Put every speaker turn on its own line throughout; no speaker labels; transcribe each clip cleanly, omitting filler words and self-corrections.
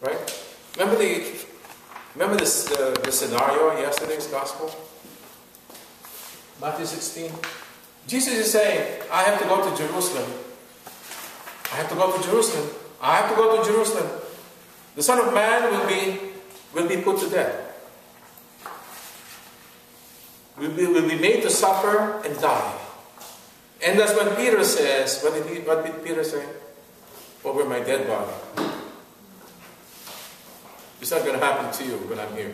Right? Remember this, the scenario in yesterday's gospel? Matthew 16. Jesus is saying, I have to go to Jerusalem. I have to go to Jerusalem. I have to go to Jerusalem. The Son of Man will be put to death. Will be made to suffer and die. And that's when Peter says, what did Peter say? Over my dead body. It's not going to happen to you when I'm here.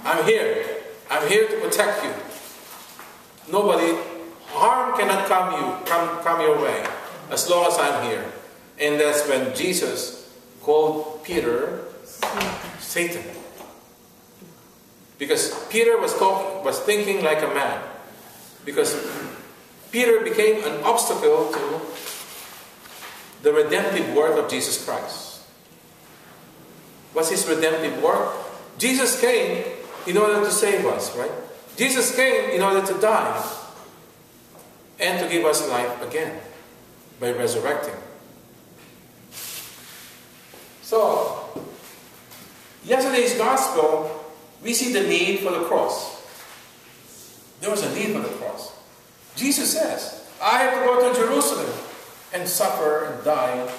I'm here. I'm here to protect you. Nobody, harm cannot come your way as long as I'm here. And that's when Jesus called Peter Satan. Because Peter was thinking like a man. Because Peter became an obstacle to the redemptive work of Jesus Christ. What's his redemptive work? Jesus came in order to save us, right? Jesus came in order to die and to give us life again by resurrecting. So, yesterday's gospel, we see the need for the cross. There was a need for the cross. Jesus says, I have to go to Jerusalem and suffer and die.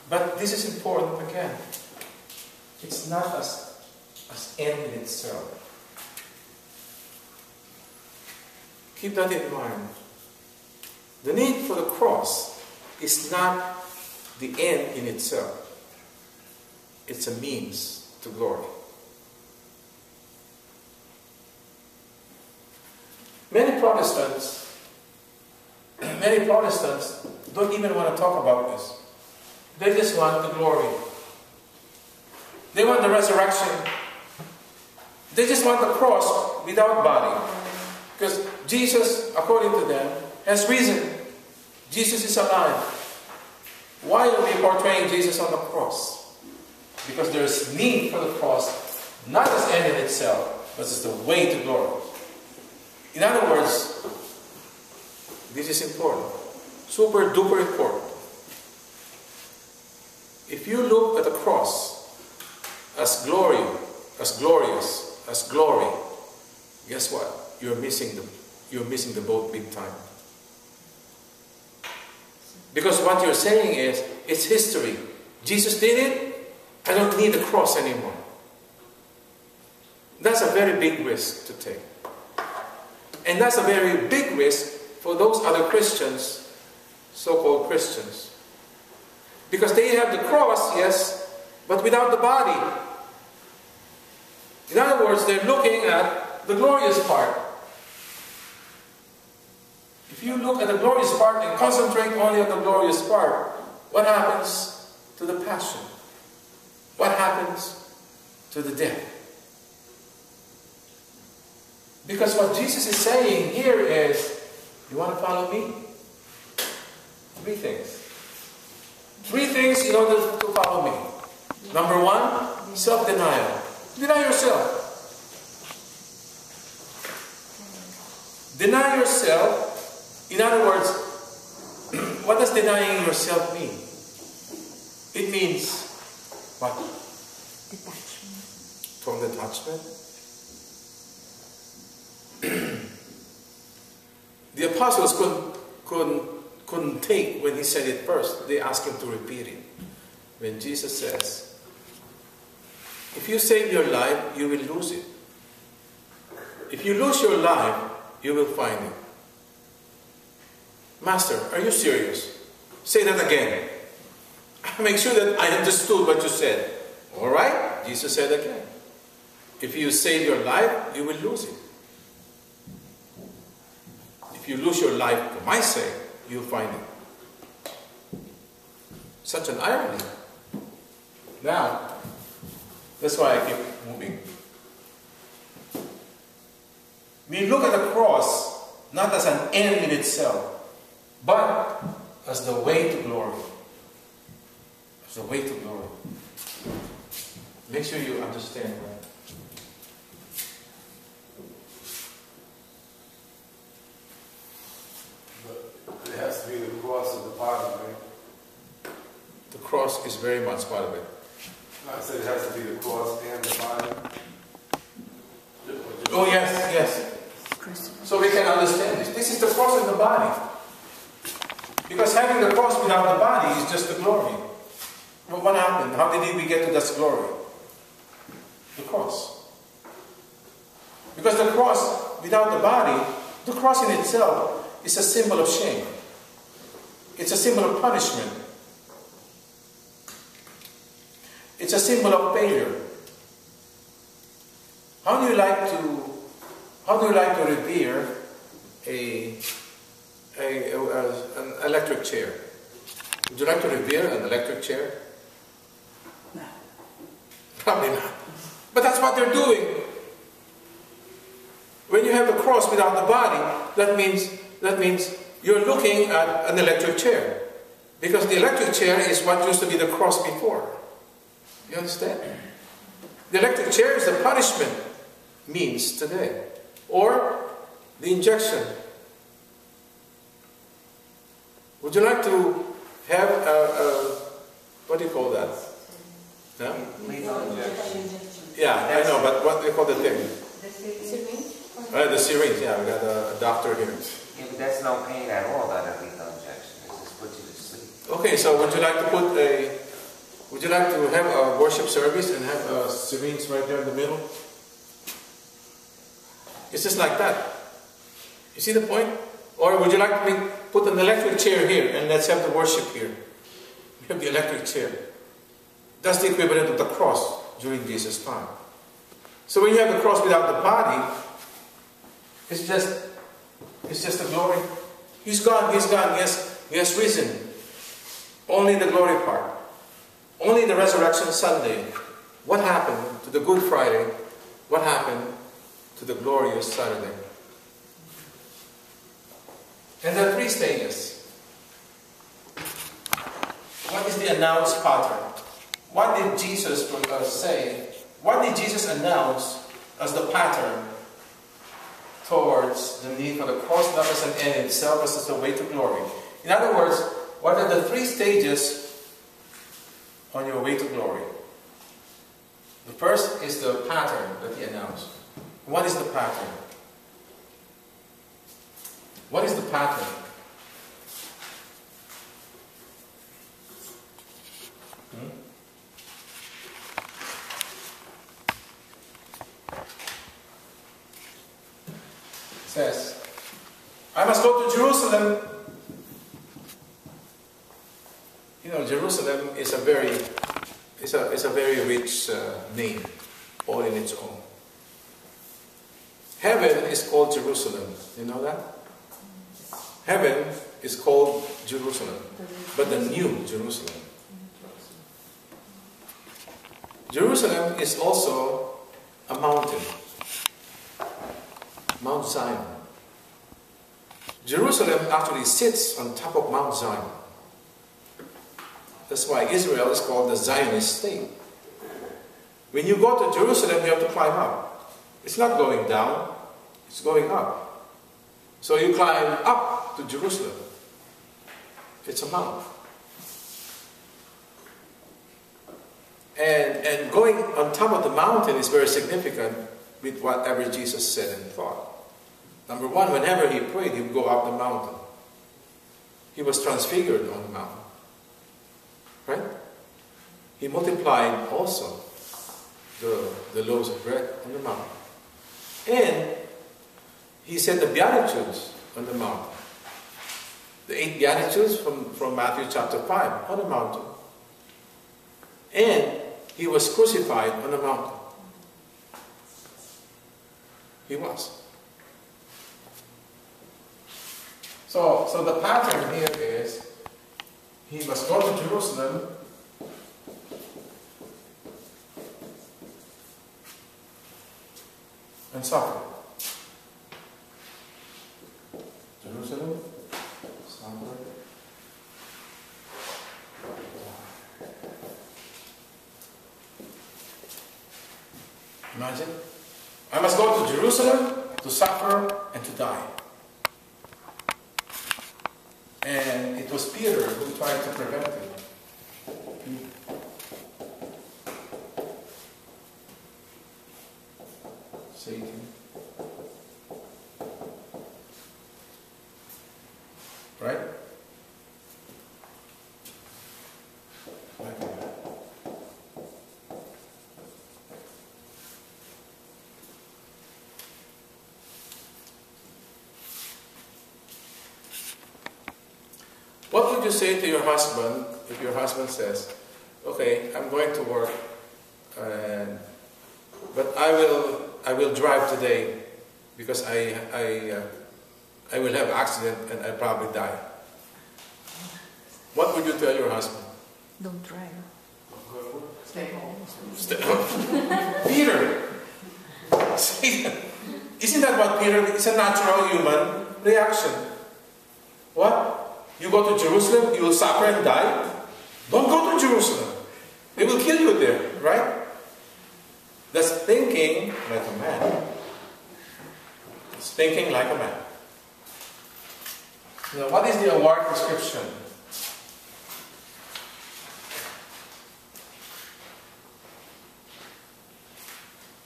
But this is important again. It's not as end in itself. Keep that in mind. The need for the cross is not the end in itself. It's a means to glory. Many Protestants don't even want to talk about this. They just want the glory. They want the resurrection. They just want the cross without body. Because Jesus, according to them, has risen. Jesus is alive. Why are we portraying Jesus on the cross? Because there is need for the cross, not as end in itself, but as the way to glory. In other words, this is important. Super duper important. If you look at the cross as glory, as glorious, as glory, guess what? You're missing the boat big time. Because what you're saying is, it's history. Jesus did it, I don't need the cross anymore. That's a very big risk to take. And that's a very big risk for those other Christians, so-called Christians. Because they have the cross, yes, but without the body. In other words, they're looking at the glorious part. If you look at the glorious part and concentrate only on the glorious part, what happens to the passion? What happens to the death? Because what Jesus is saying here is, you want to follow me? Three things. Three things in order to follow me. Number one, self-denial. Deny yourself. Deny yourself. In other words, what does denying yourself mean? It means what?
Detachment.
From detachment. The apostles couldn't take when he said it first. They asked him to repeat it. When Jesus says, if you save your life, you will lose it. If you lose your life, you will find it. Master, are you serious? Say that again. Make sure that I understood what you said. All right, Jesus said again. If you save your life, you will lose it. If you lose your life for my sake, you'll find it. Such an irony. Now, that's why I keep moving. We look at the cross not as an end in itself, but as the way to glory. As the way to glory. Make sure you understand that.
But it has to be the cross of the body, right?
cross is very much part of it.
I said it has to be the cross and the body.
Oh yes, yes. So we can understand this. This is the cross and the body. Because having the cross without the body is just the glory. Well, what happened? How did we get to that glory? The cross. Because the cross without the body, the cross in itself is a symbol of shame. It's a symbol of punishment. It's a symbol of failure. How do you like to revere an electric chair? Would you like to revere an electric chair?
No.
Probably not. But that's what they're doing. When you have the cross without the body, that means you're looking at an electric chair. Because the electric chair is what used to be the cross before. You understand? The electric chair is the punishment means today. Or the injection. Would you like to have what do you call that? Yeah? Yeah, I know, but what do you call the thing?
The syringe?
The syringe, yeah, we got a doctor here.
Yeah, but that's no pain at all, that lethal injection. It just puts you to sleep.
Okay, so would you like to have a worship service and have a syringe right there in the middle? It's just like that. You see the point? Or would you like to put an electric chair here and let's have the worship here? We have the electric chair. That's the equivalent of the cross during Jesus' time. So when you have the cross without the body, it's just the glory. He's gone, yes, he has risen. Only the glory part. Only the resurrection Sunday. What happened to the Good Friday? What happened to the glorious Saturday? And there are three stages. What is the announced pattern? What did Jesus say? What did Jesus announce as the pattern towards the need for the cross not as an end in itself, but as a way to glory? In other words, what are the three stages on your way to glory? The first is the pattern that he announced. What is the pattern? What is the pattern? It says, I must go to Jerusalem. You know, Jerusalem is a very rich name, all in its own. Heaven is called Jerusalem. You know that? Heaven is called Jerusalem, but the new Jerusalem. Jerusalem is also a mountain, Mount Zion. Jerusalem actually sits on top of Mount Zion. That's why Israel is called the Zionist state. When you go to Jerusalem, you have to climb up. It's not going down, it's going up. So you climb up to Jerusalem. It's a mountain. And going on top of the mountain is very significant with whatever Jesus said and thought. Number one, whenever he prayed, he would go up the mountain. He was transfigured on the mountain. Right? He multiplied also the loaves of bread on the mountain. And he said the Beatitudes on the mountain. The 8 Beatitudes from Matthew chapter 5 on the mountain. And he was crucified on the mountain. He was. So the pattern here is he must go to Jerusalem and suffer. Jerusalem, suffer. Imagine. I must go to Jerusalem to suffer and to die. And it was Peter who tried to prevent him. would you say to your husband if your husband says, okay, I'm going to work, but I will drive today because I will have accident and I'll probably die. What would you tell your husband?
Don't drive.
Stay home.
Peter! Isn't that what Peter, it's a natural human reaction. What? You go to Jerusalem, you will suffer and die? Don't go to Jerusalem. They will kill you there, right? That's thinking like a man. It's thinking like a man. Now, what is the award prescription?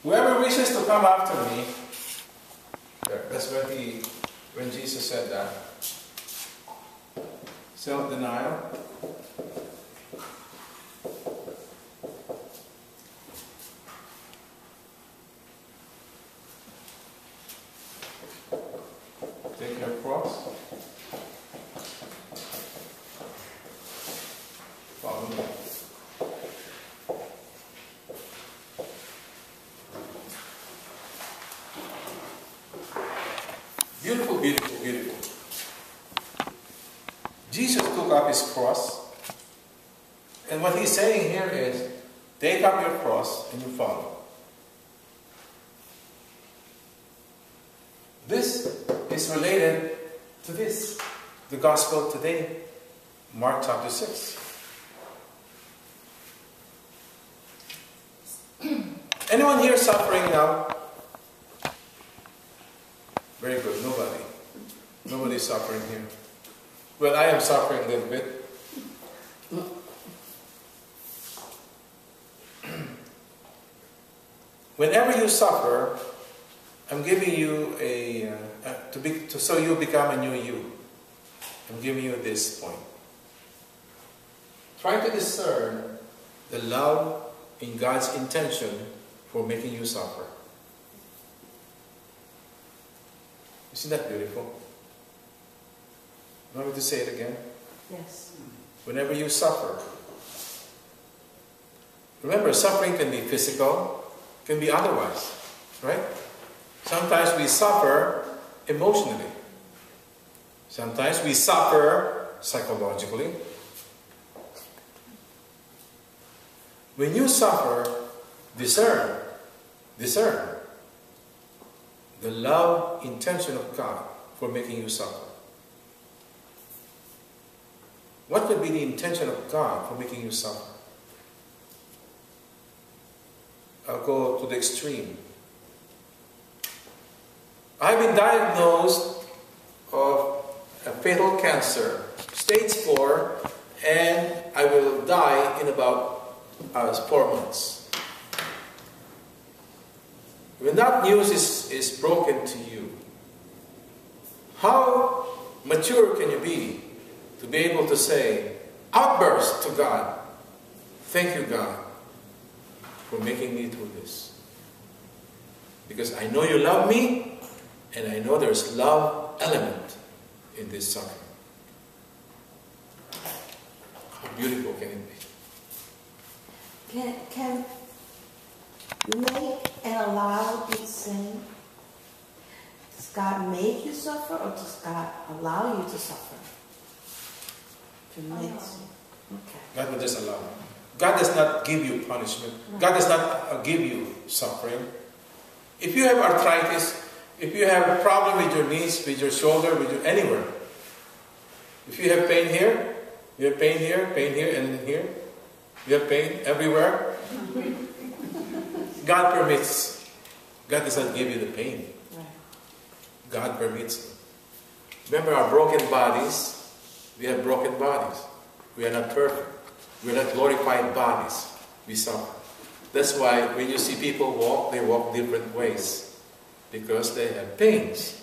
Whoever wishes to come after me, that's when Jesus said that. Self-denial. Take your cross. Follow me. Beautiful, beautiful, beautiful. Jesus took up his cross, and what he's saying here is, take up your cross and you follow. This is related to this, the gospel today, Mark chapter 6. Anyone here suffering now? Very good, nobody. Nobody's suffering here. Well, I am suffering a little bit. Whenever you suffer, I'm giving you so you become a new you. I'm giving you this point. Try to discern the love in God's intention for making you suffer. Isn't that beautiful? You want me to say it again?
Yes.
Whenever you suffer, remember, suffering can be physical, can be otherwise, right? Sometimes we suffer emotionally. Sometimes we suffer psychologically. When you suffer, discern the love, intention of God for making you suffer. What could be the intention of God for making you suffer? I'll go to the extreme. I've been diagnosed of a fatal cancer, stage 4, and I will die in about 4 months. When that news is broken to you, how mature can you be to be able to say, outburst to God, thank you, God, for making me through this. Because I know you love me, and I know there's love element in this suffering. How beautiful can it be?
Can make and allow be the same? Does God make you suffer, or does God allow you to suffer? To make okay.
God will just allow. God does not give you punishment. Right. God does not give you suffering. If you have arthritis, if you have a problem with your knees, with your shoulder, with your anywhere, if you have pain here, you have pain here, and here, you have pain everywhere, God permits. God does not give you the pain.
Right.
God permits. Remember our broken bodies. We have broken bodies. We are not perfect. We are not glorified bodies. We suffer. That's why when you see people walk, they walk different ways. Because they have pains.